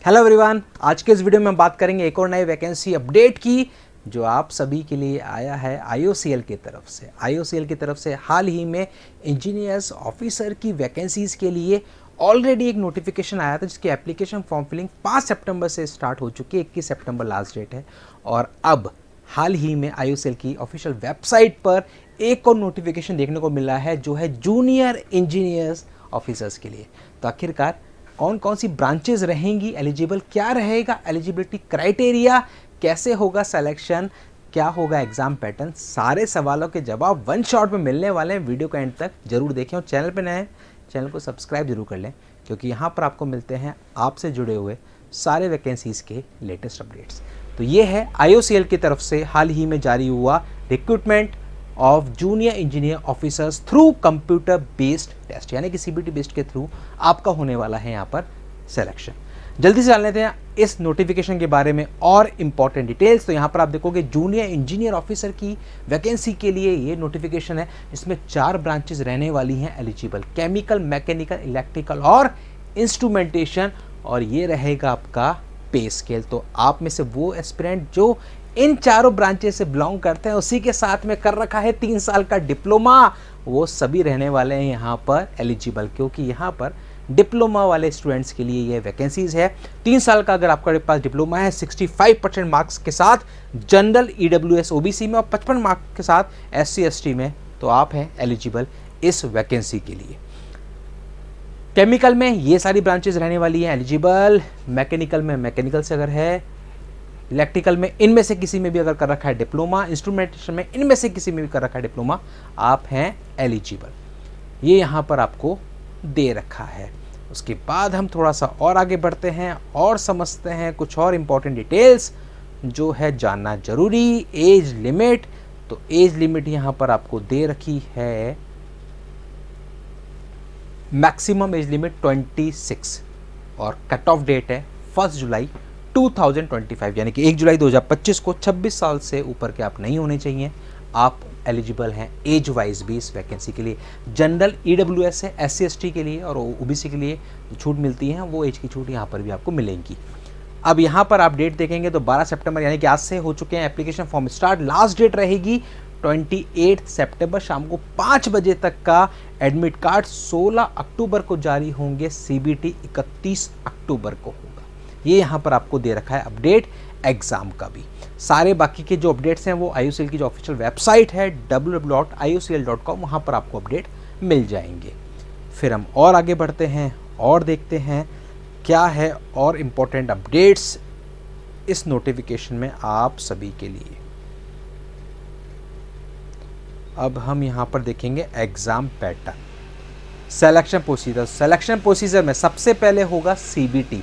Hello everyone, आज के इस वीडियो में हम बात करेंगे एक और नई वैकेंसी अपडेट की जो आप सभी के लिए आया है आईओसीएल की तरफ से। आईओसीएल की तरफ से हाल ही में इंजीनियर्स ऑफिसर की वैकेंसीज़ के लिए ऑलरेडी एक नोटिफिकेशन आया था जिसकी एप्लीकेशन फॉर्म फिलिंग 5 सितंबर से स्टार्ट हो चुकी है। 21 सितंबर लास्ट डेट है और अब हाल ही में आईओसीएल की ऑफिशियल वेबसाइट पर एक और नोटिफिकेशन देखने को मिला है जो है जूनियर इंजीनियर्स ऑफिसर्स के लिए। तो आखिरकार कौन कौन सी ब्रांचेस रहेंगी एलिजिबल, क्या रहेगा एलिजिबिलिटी क्राइटेरिया, कैसे होगा सिलेक्शन, क्या होगा एग्जाम पैटर्न, सारे सवालों के जवाब वन शॉट में मिलने वाले हैं। वीडियो का एंड तक जरूर देखें और चैनल पे नए हैं चैनल को सब्सक्राइब जरूर कर लें क्योंकि यहाँ पर आपको मिलते हैं आपसे जुड़े हुए सारे वैकेंसीज़ के लेटेस्ट अपडेट्स। तो ये है आईओसीएल की तरफ से हाल ही में जारी हुआ recruitment of junior engineer officers through computer based test, यानी कि सीबीटी बेस्ड के थ्रू आपका होने वाला है यहाँ पर सिलेक्शन। जल्दी से जान लेते हैं इस नोटिफिकेशन के बारे में और इम्पॉर्टेंट डिटेल्स। तो यहाँ पर आप देखोगे जूनियर इंजीनियर ऑफिसर की वैकेंसी के लिए ये नोटिफिकेशन है। इसमें 4 ब्रांचेस रहने वाली हैं एलिजिबल, केमिकल, मैकेनिकल, इलेक्ट्रिकल और इंस्ट्रूमेंटेशन, और ये रहेगा आपका पे स्केल। तो आप में से वो एस्पिरेंट जो इन चारों ब्रांचेस से बिलोंग करते हैं, उसी के साथ में कर रखा है 3 साल का डिप्लोमा, वो सभी रहने वाले हैं यहाँ पर एलिजिबल, क्योंकि यहाँ पर डिप्लोमा वाले स्टूडेंट्स के लिए ये वैकेंसीज है। 3 साल का अगर आपके पास डिप्लोमा है 65% मार्क्स के साथ जनरल ईडब्ल्यूएस ओबीसी में और 55 मार्क्स के साथ एससी एसटी में, तो आप हैं एलिजिबल इस वैकेंसी के लिए। केमिकल में ये सारी ब्रांचेस रहने वाली हैं एलिजिबल, मैकेनिकल में मैकेनिकल से अगर है, इलेक्ट्रिकल में इनमें से किसी में भी अगर कर रखा है डिप्लोमा, इंस्ट्रूमेंटेशन में इनमें से किसी में भी कर रखा है डिप्लोमा, आप हैं एलिजिबल। ये यहाँ पर आपको दे रखा है। उसके बाद हम थोड़ा सा और आगे बढ़ते हैं और समझते हैं कुछ और इम्पॉर्टेंट डिटेल्स जो है जानना जरूरी। एज लिमिट, तो एज लिमिट यहाँ पर आपको दे रखी है, मैक्सिमम एज लिमिट 26 और कट ऑफ डेट है 1 जुलाई 2025, यानी कि 1 जुलाई 2025 को 26 साल से ऊपर के आप नहीं होने चाहिए। आप एलिजिबल हैं एज वाइज भी इस वैकेंसी के लिए। जनरल ईडब्ल्यूएस है एससी एसटी के लिए और ओबीसी के लिए जो छूट मिलती है वो एज की छूट यहाँ पर भी आपको मिलेंगी। अब यहाँ पर आप डेट देखेंगे तो 12 सितंबर यानी कि आज से हो चुके हैं application form start. Last date रहेगी 28 सितंबर शाम को 5 बजे तक का। एडमिट कार्ड 16 अक्टूबर को जारी होंगे, सीबीटी 31 अक्टूबर को होगा। ये यहाँ पर आपको दे रखा है अपडेट एग्जाम का भी। सारे बाकी के जो अपडेट्स हैं वो आईओसीएल की जो ऑफिशियल वेबसाइट है www.iocl.com, वहाँ पर आपको अपडेट मिल जाएंगे। फिर हम और आगे बढ़ते हैं और देखते हैं क्या है और इम्पोर्टेंट अपडेट्स इस नोटिफिकेशन में आप सभी के लिए। अब हम यहाँ पर देखेंगे exam pattern, selection procedure. Selection procedure में सबसे पहले होगा सीबीटी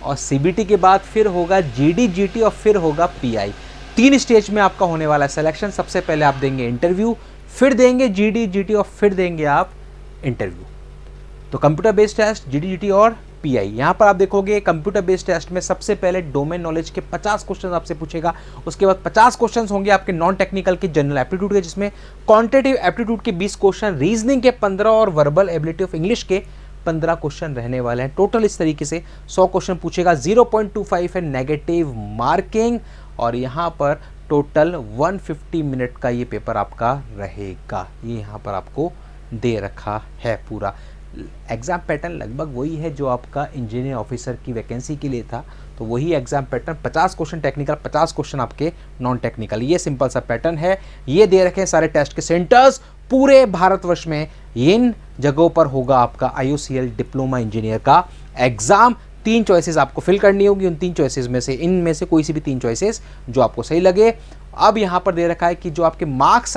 और सीबीटी के बाद फिर होगा जीडी, जीटी और फिर होगा पीआई। 3 स्टेज में आपका होने वाला है सिलेक्शन। सबसे पहले आप देंगे इंटरव्यू, फिर देंगे जीडी, जीटी और फिर देंगे आप इंटरव्यू। तो computer based test, GD, GT और पीआई। यहाँ पर आप देखोगे कंप्यूटर बेस्ड टेस्ट में सबसे पहले डोमेन नॉलेज के 50 क्वेश्चन आपसे पूछेगा। उसके बाद 50 क्वेश्चन होंगे आपके नॉन टेक्निकल के, जनरल एप्टीट्यूड के, जिसमें क्वांटिटेटिव एप्टीट्यूड के 20 क्वेश्चन, रीजनिंग के 15 और वर्बल एबिलिटी ऑफ इंग्लिश के 15 क्वेश्चन रहने वाले हैं। टोटल इस तरीके से 100 क्वेश्चन पूछेगा। 0.25 है नेगेटिव मार्किंग और यहाँ पर टोटल 150 मिनट का ये पेपर आपका रहेगा। ये यहाँ पर आपको दे रखा है पूरा। एग्ज़ाम पैटर्न लगभग वही है जो आपका इंजीनियर ऑफिसर की वैकेंसी के लिए था, तो वही exam pattern, 50 question technical, 50 question आपके नॉन टेक्निकल। ये सिंपल सा पैटर्न है। ये दे रखे हैं सारे टेस्ट के सेंटर्स पूरे भारतवर्ष में। इन जगहों पर होगा आपका आईओसीएल डिप्लोमा इंजीनियर का एग्जाम। 3 चॉइसेस आपको फिल करनी होगी। उन 3 चॉइसेस में से इनमें से कोई सी भी 3 चॉइसेस जो आपको सही लगे। अब यहाँ पर दे रखा है कि जो आपके मार्क्स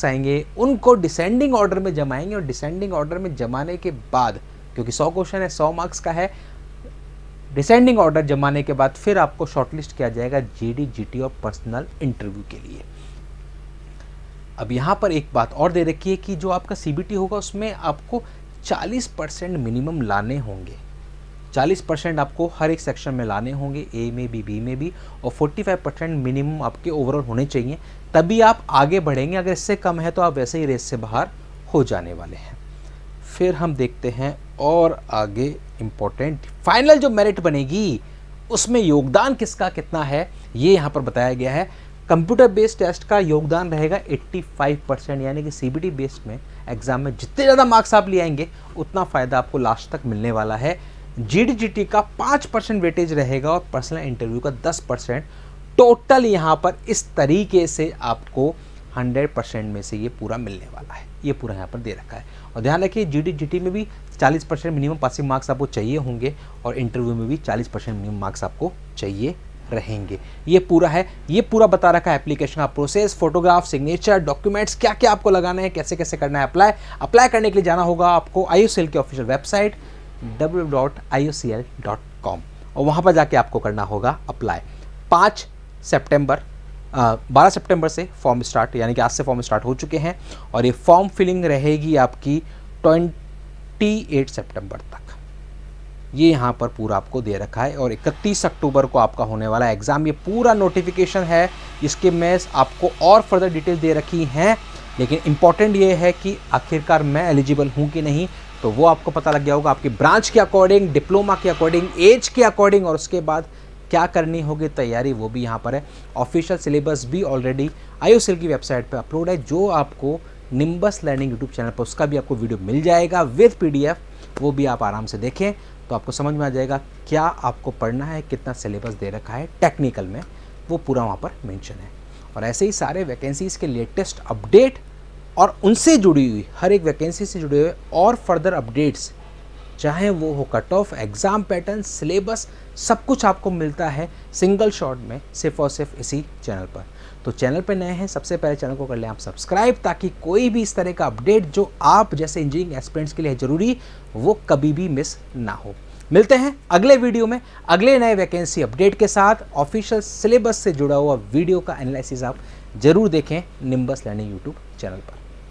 आएंगे उनको डिसेंडिंग ऑर्डर में जमाएंगे और डिसेंडिंग ऑर्डर में जमाने के बाद, क्योंकि 100 क्वेश्चन है, 100 मार्क्स का है, डिसेंडिंग ऑर्डर जमाने के बाद फिर आपको शॉर्टलिस्ट किया जाएगा जीडी, जीटी और पर्सनल इंटरव्यू के लिए। अब यहाँ पर एक बात और दे रखी है कि जो आपका सीबीटी होगा उसमें आपको 40% मिनिमम लाने होंगे। 40% आपको हर एक सेक्शन में लाने होंगे, ए में भी, बी में भी, और 45% मिनिमम आपके ओवरऑल होने चाहिए, तभी आप आगे बढ़ेंगे। अगर इससे कम है तो आप वैसे ही रेस से बाहर हो जाने वाले हैं। फिर हम देखते हैं और आगे इम्पोर्टेंट फाइनल जो मेरिट बनेगी उसमें योगदान किसका कितना है ये यहाँ पर बताया गया है। कंप्यूटर बेस्ड टेस्ट का योगदान रहेगा 85%, यानी कि सीबीटी बेस्ड में एग्जाम में जितने ज़्यादा मार्क्स आप ले आएंगे उतना फ़ायदा आपको लास्ट तक मिलने वाला है। जीडीजीटी का 5% वेटेज रहेगा और पर्सनल इंटरव्यू का 10%। टोटल यहाँ पर इस तरीके से आपको 100% में से ये पूरा मिलने वाला है, ये पूरा यहाँ पर दे रखा है। और ध्यान रखिए जीडीजीटी में भी 40% मिनिमम पासिंग मार्क्स आपको चाहिए होंगे और इंटरव्यू में भी 40% मिनिमम मार्क्स आपको चाहिए रहेंगे। ये पूरा है, ये पूरा बता रखा है एप्लीकेशन का प्रोसेस, फोटोग्राफ, सिग्नेचर, डॉक्यूमेंट्स क्या क्या आपको लगाना है, कैसे कैसे करना है अप्लाई करने के लिए जाना होगा आपको IOCL की ऑफिशियल वेबसाइट www.iocl.com और वहाँ पर जाके आपको करना होगा अप्लाई। 12 सितंबर से फॉर्म स्टार्ट, यानी कि आज से फॉर्म स्टार्ट हो चुके हैं और ये फॉर्म फिलिंग रहेगी आपकी 28 सितंबर तक। ये यहाँ पर पूरा आपको दे रखा है और 31 अक्टूबर को आपका होने वाला एग्ज़ाम। ये पूरा नोटिफिकेशन है, इसके में आपको और फर्दर डिटेल दे रखी हैं, लेकिन इम्पॉर्टेंट ये है कि आखिरकार मैं एलिजिबल हूँ कि नहीं, तो वो आपको पता लग गया होगा आपकी ब्रांच के अकॉर्डिंग, डिप्लोमा के अकॉर्डिंग, एज के अकॉर्डिंग, और उसके बाद क्या करनी होगी तैयारी वो भी यहाँ पर है। ऑफिशियल सिलेबस भी ऑलरेडी IOCL की वेबसाइट पे अपलोड है, जो आपको निम्बस लर्निंग यूट्यूब चैनल पर उसका भी आपको वीडियो मिल जाएगा विद PDF, वो भी आप आराम से देखें तो आपको समझ में आ जाएगा क्या आपको पढ़ना है, कितना सिलेबस दे रखा है टेक्निकल में, वो पूरा वहाँ पर मेंशन है। और ऐसे ही सारे वैकेंसीज़ के लेटेस्ट अपडेट और उनसे जुड़ी हुई हर एक वैकेंसी से जुड़े हुए और फर्दर अपडेट्स, चाहे वो हो cut off, exam pattern, syllabus, सब कुछ आपको मिलता है सिंगल शॉट में, सिर्फ और सिर्फ इसी चैनल पर। तो चैनल पर नए हैं, सबसे पहले चैनल को कर लें आप सब्सक्राइब, ताकि कोई भी इस तरह का अपडेट जो आप जैसे इंजीनियरिंग एस्पिरेंट्स के लिए ज़रूरी, वो कभी भी मिस ना हो। मिलते हैं अगले वीडियो में अगले नए वैकेंसी अपडेट के साथ। ऑफिशियल सिलेबस से जुड़ा हुआ वीडियो का एनालिसिस आप ज़रूर देखें निम्बस लर्निंग यूट्यूब चैनल पर।